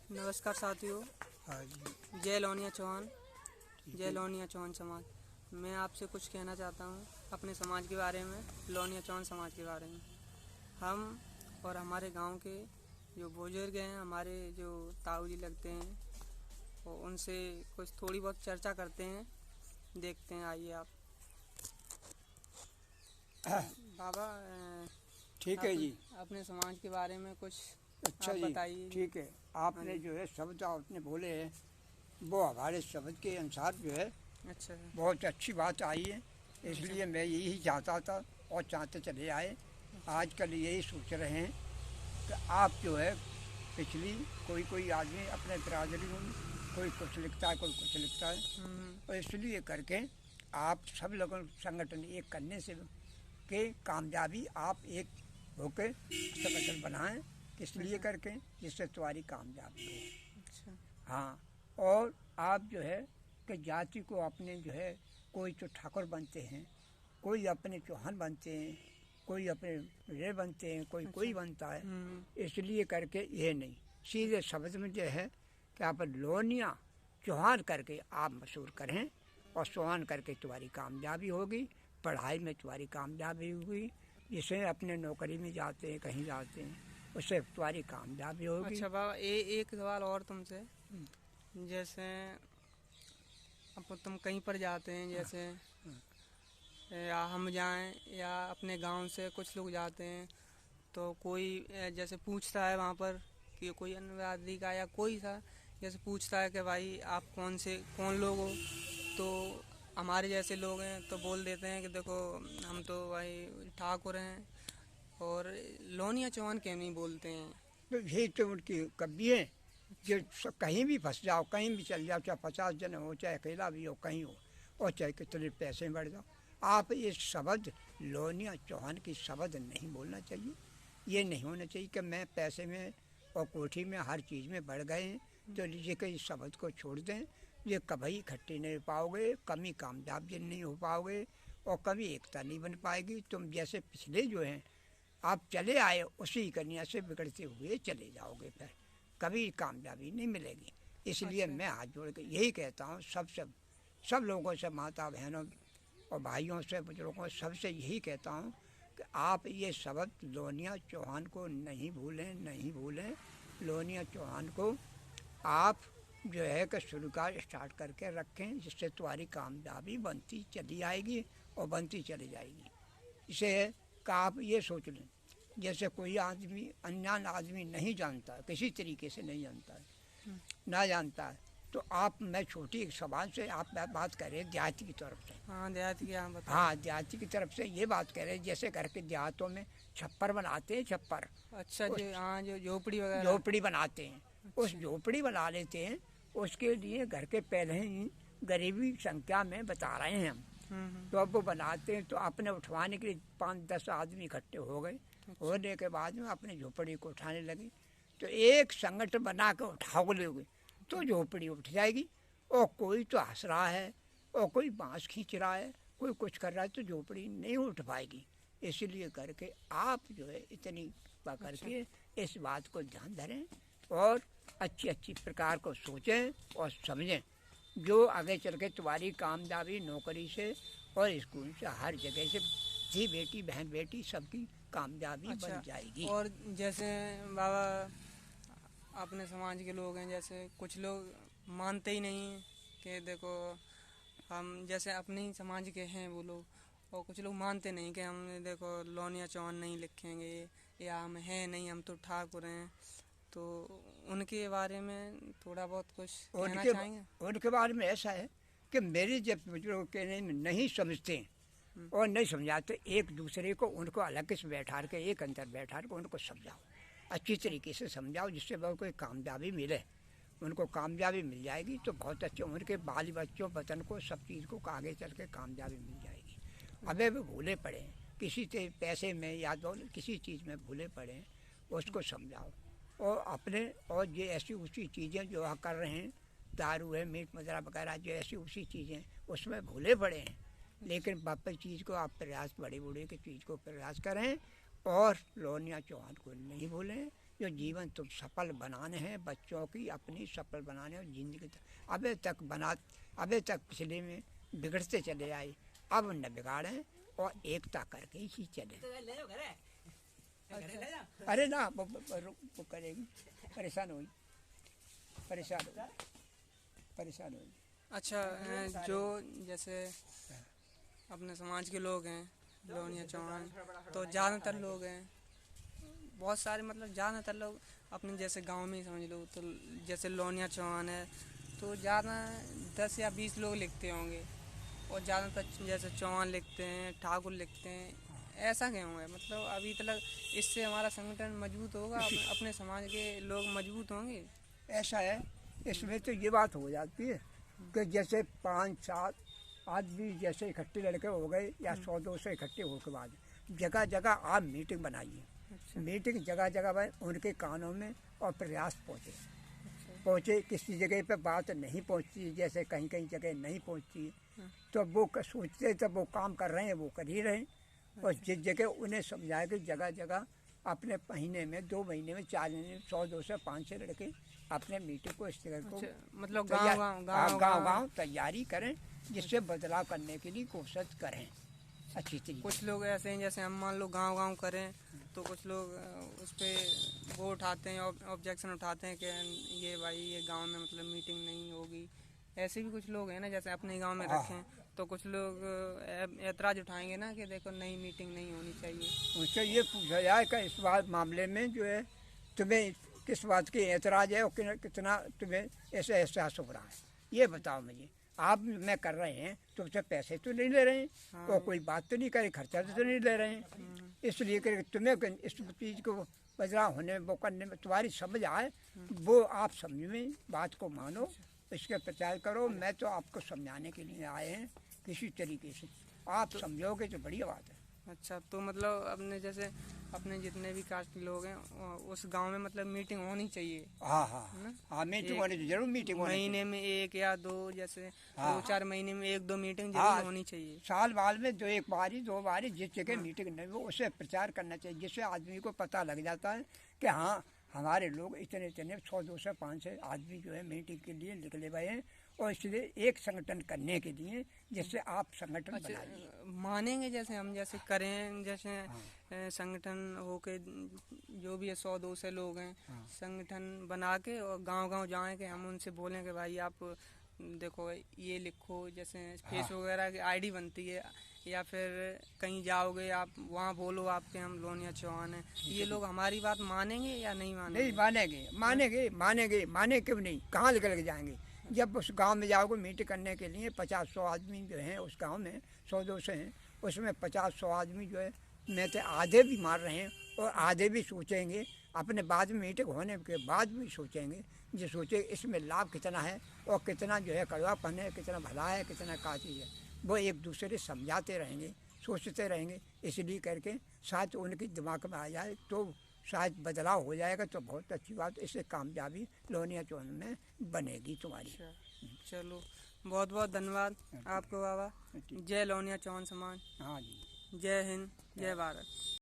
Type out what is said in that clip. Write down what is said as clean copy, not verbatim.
नमस्कार साथियों। हाँ जी। जय लोनिया चौहान। ठीक जय है। लोनिया चौहान समाज। मैं आपसे कुछ कहना चाहता हूँ अपने समाज के बारे में, लोनिया चौहान समाज के बारे में। हम और हमारे गांव के जो बुजुर्ग हैं, हमारे जो ताऊ जी लगते हैं, और उनसे कुछ थोड़ी बहुत चर्चा करते हैं। देखते हैं, आइए आप। बाबा, ठीक है आप जी। अपने समाज के बारे में कुछ अच्छा आप जी। बताइए। ठीक है। हाँ आपने जी। जो है शब्द आपने बोले हैं वो हमारे शब्द के अनुसार जो है अच्छा है। बहुत अच्छी बात आई है। अच्छा। इसलिए मैं यही चाहता था और चाहते चले आए। अच्छा। आजकल यही सोच रहे हैं कि आप जो है पिछली कोई कोई आदमी अपने बिरादरी में कोई कुछ लिखता है, कोई कुछ लिखता है, और इसलिए करके आप सब लोगों संगठन एक करने से के कामयाबी आप एक होकर संगठन बनाएं, इसलिए अच्छा। करके जिससे तुम्हारी कामयाबी हो। अच्छा। हाँ। और आप जो है कि जाति को अपने जो है कोई तो ठाकुर बनते हैं, कोई अपने चौहान बनते हैं, कोई अपने रे बनते हैं, कोई अच्छा। कोई बनता है। इसलिए करके ये नहीं, सीधे शब्द में जो है कि आप लोनिया चौहान करके आप मशहूर करें और चौहान करके तुम्हारी कामयाबी होगी, पढ़ाई में तुम्हारी कामयाबी होगी, जिसे अपने नौकरी में जाते हैं, कहीं जाते हैं, उससे तुम्हारी कामयाबी होगी। अच्छा बाबा, एक सवाल और तुमसे। जैसे अब तुम कहीं पर जाते हैं, जैसे या हम जाएं या अपने गांव से कुछ लोग जाते हैं, तो कोई जैसे पूछता है वहाँ पर कि कोई अनुवादी का या कोई सा जैसे पूछता है कि भाई आप कौन लोग हो, तो हमारे जैसे लोग हैं तो बोल देते हैं कि देखो हम तो भाई ठाकुर हैं, और लोनिया चौहान क्यों नहीं बोलते हैं। तो यही तो उनकी कभी है। जो कहीं भी फंस जाओ, कहीं भी चल जाओ, चाहे 50 जन हो, चाहे अकेला भी हो, कहीं हो, और चाहे कितने पैसे बढ़ जाओ, आप ये शब्द लोनिया चौहान की शब्द नहीं बोलना चाहिए। ये नहीं होना चाहिए कि मैं पैसे में और कोठी में हर चीज़ में बढ़ गए हैं, तो लीजिए कि इस शब्द को छोड़ दें। ये कभी इकट्ठे नहीं हो पाओगे, कभी कामयाब नहीं हो पाओगे, और कभी एकता नहीं बन पाएगी। तुम जैसे पिछले जो हैं आप चले आए, उसी कन्या से बिगड़ते हुए चले जाओगे, फिर कभी कामयाबी नहीं मिलेगी। इसलिए अच्छा। मैं हाथ जोड़ के यही कहता हूँ सब लोगों से, माता बहनों और भाइयों से, बुजुर्गों सबसे यही कहता हूँ कि आप ये शब्द लोनिया चौहान को नहीं भूलें, नहीं भूलें। लोनिया चौहान को आप जो है कि शुरू का स्टार्ट करके रखें, जिससे तुम्हारी कामयाबी बनती चली आएगी और बनती चली जाएगी। इसे का आप ये सोच लें, जैसे कोई आदमी अनजान आदमी नहीं जानता, किसी तरीके से नहीं जानता है, ना जानता है, तो आप मैं छोटी एक सवाल से आप बात कर रहे हैं देहाती की तरफ से। हाँ, देहाती की आप बताओ। हाँ, देहाती की तरफ से ये बात कर रहे हैं, जैसे घर के देहातों में छप्पर बनाते हैं, छप्पर, अच्छा जी। उस हाँ, जो झोपड़ी वगैरह। झोपड़ी बनाते हैं, उस अच्छा। झोपड़ी बना लेते हैं। उसके लिए घर के पहले ही गरीबी संख्या में बता रहे हैं हम, तो अब वो बनाते हैं, तो अपने उठवाने के लिए 5-10 आदमी इकट्ठे हो गए। होने के बाद में अपनी झोपड़ी को उठाने लगे, तो एक संगठन बना के उठाओ लोगे तो झोपड़ी उठ जाएगी। और कोई तो हंस रहा है, और कोई बांस खींच रहा है, कोई कुछ कर रहा है, तो झोपड़ी नहीं उठ पाएगी। इसलिए करके आप जो है इतनी करके इस बात को ध्यान धरें और अच्छी अच्छी प्रकार को सोचें और समझें, जो आगे चल के तुम्हारी कामयाबी नौकरी से और स्कूल से हर जगह से थी, बेटी बहन बेटी सबकी कामयाबी अच्छा। बन जाएगी। और जैसे बाबा, अपने समाज के लोग हैं, जैसे कुछ लोग मानते ही नहीं हैं कि देखो हम जैसे अपने ही समाज के हैं वो लोग, और कुछ लोग मानते नहीं कि हम देखो लोनिया चौहान नहीं लिखेंगे, या हम हैं नहीं, हम तो ठाकुर हैं। तो उनके बारे में थोड़ा बहुत कुछ कहना उनके चाहेंगे। उनके बारे में ऐसा है कि मेरे जब बुजुर्ग कहने में नहीं समझते और नहीं समझाते, एक दूसरे को उनको अलग से बैठा के, एक अंदर बैठा के उनको समझाओ, अच्छी तरीके से समझाओ, जिससे बहुत कोई कामयाबी मिले। उनको कामयाबी मिल जाएगी तो बहुत अच्छे, उनके बाल बच्चों वतन को सब चीज़ को आगे चल के कामयाबी मिल जाएगी। अबे वो भूले पड़े हैं किसी से पैसे में या दौलत किसी चीज़ में भूले पड़े हैं, उसको समझाओ। और अपने और ये ऐसी उसी चीज़ें जो कर रहे हैं, दारू है, मीट मदिरा वगैरह, जो ऐसी उसी चीज़ें उसमें भूले पड़े हैं। लेकिन वापस चीज़ को आप प्रयास, बड़े बूढ़े की चीज़ को प्रयास करें और लोनिया चौहान को नहीं भूलें। जो जीवन तुम सफल बनाने हैं, बच्चों की अपनी सफल बनाने और जिंदगी अबे तक पिछले में बिगड़ते चले आए, अब न बिगाड़ें और एकता करके ही चले। अरे ना वो करेगी, परेशान होगी। अच्छा, जो जैसे अपने समाज के लोग हैं लोनिया चौहान, तो ज़्यादातर लोग हैं, बहुत सारे मतलब ज़्यादातर लोग अपने जैसे गांव में ही समझ लो, तो जैसे लोनिया चौहान है तो ज़्यादा 10 या 20 लोग लिखते होंगे, और ज़्यादातर जैसे चौहान लिखते हैं, ठाकुर लिखते हैं, ऐसा क्यों है? मतलब अभी तक इससे हमारा संगठन मजबूत होगा, अपने समाज के लोग मजबूत होंगे। ऐसा है, इसमें तो ये बात हो जाती है कि जैसे 5-7 आदमी जैसे इकट्ठे लड़के हो गए या 100-200 इकट्ठे होने के बाद जगह जगह आप मीटिंग बनाइए। अच्छा। मीटिंग जगह जगह पर उनके कानों में और प्रयास पहुँचे। किसी जगह पे बात नहीं पहुँचती, जैसे कहीं कहीं जगह नहीं पहुँचती, तो वो सोचते तब वो काम कर रहे हैं, वो कर ही रहे। और जिस जगह उन्हें समझाया कि जगह जगह अपने महीने में 2 महीने में 4 महीने में 100-200-500 लड़के अपने मीटिंग को इस तरह को मतलब गाँव तैयारी करें, जिससे बदलाव करने के लिए कोशिश करें अच्छी तरीके। कुछ लोग ऐसे हैं, जैसे हम मान लो गांव करें तो कुछ लोग उस पर वो उठाते हैं, ऑब्जेक्शन उठाते हैं कि ये भाई ये गांव में मतलब मीटिंग नहीं होगी। ऐसे भी कुछ लोग हैं ना, जैसे अपने गांव में रखें तो कुछ लोग ऐतराज़ उठाएंगे ना कि देखो नई मीटिंग नहीं होनी चाहिए। उनसे ये पूछा जाए कि इस बात मामले में जो है तुम्हें किस बात की ऐतराज़ है और कितना तुम्हें ऐसे एहसास हो रहा है, ये बताओ मुझे। आप मैं कर रहे हैं तो उससे पैसे तो नहीं ले रहे हैं और कोई बात तो नहीं करे, खर्चा तो नहीं ले रहे हैं, इसलिए कि तुम्हें इस चीज़ को बदलाव होने में वो करने में तुम्हारी समझ आए, वो आप समझ में बात को मानो, इसके प्रचार करो। मैं तो आपको समझाने के लिए आए हैं, किसी तरीके से आप समझोगे तो बढ़िया बात है। अच्छा, तो मतलब अपने जितने भी कास्ट के लोग हैं उस गांव में मतलब मीटिंग होनी चाहिए। हाँ मीटिंग होनी चाहिए, जरूर मीटिंग होनी चाहिए। महीने में 1 या 2, जैसे 2-4 महीने में 1-2 मीटिंग जरूर होनी चाहिए। साल बाल में 1 बारी 2 बारी जिस जगह मीटिंग नहीं हो उसे प्रचार करना चाहिए, जिससे आदमी को पता लग जाता है कि हाँ हमारे लोग इतने 100-200-500 आदमी जो है मीटिंग के लिए निकले हुए हैं, और इसलिए एक संगठन करने के लिए जिससे आप संगठन बनाइए। मानेंगे जैसे हम जैसे करें, जैसे संगठन होके जो भी है 100-200 लोग हैं, संगठन बना के और गांव जाएं कि हम उनसे बोलें कि भाई आप देखो ये लिखो, जैसे फेसबुक वगैरह की आईडी बनती है, या फिर कहीं जाओगे आप वहाँ बोलो आपके हम लोनिया चौहान हैं, ये लोग हमारी बात मानेंगे या नहीं मानेंगे? नहीं मानेंगे, माने क्यों नहीं, कहाँ निकल के जाएंगे। जब उस गांव में जाओगे मीटिंग करने के लिए 50-100 आदमी जो हैं उस गांव में 100-200 हैं, उसमें 50-100 आदमी जो है में से आधे भी मार रहे हैं और आधे भी सोचेंगे अपने बाद में मीटिंग होने के बाद भी सोचेंगे, जो सोचे इसमें लाभ कितना है और कितना जो है कड़वापन है, कितना भला है, कितना का चीज़ है, वो एक दूसरे समझाते रहेंगे, सोचते रहेंगे। इसलिए करके शायद उनके दिमाग में आ जाए तो शायद बदलाव हो जाएगा, तो बहुत अच्छी बात, इससे कामयाबी लोनिया चौहान में बनेगी तुम्हारी। चलो बहुत बहुत धन्यवाद आपको बाबा। जय लोनिया चौहान समाज। हाँ जी, जय हिंद, जय भारत।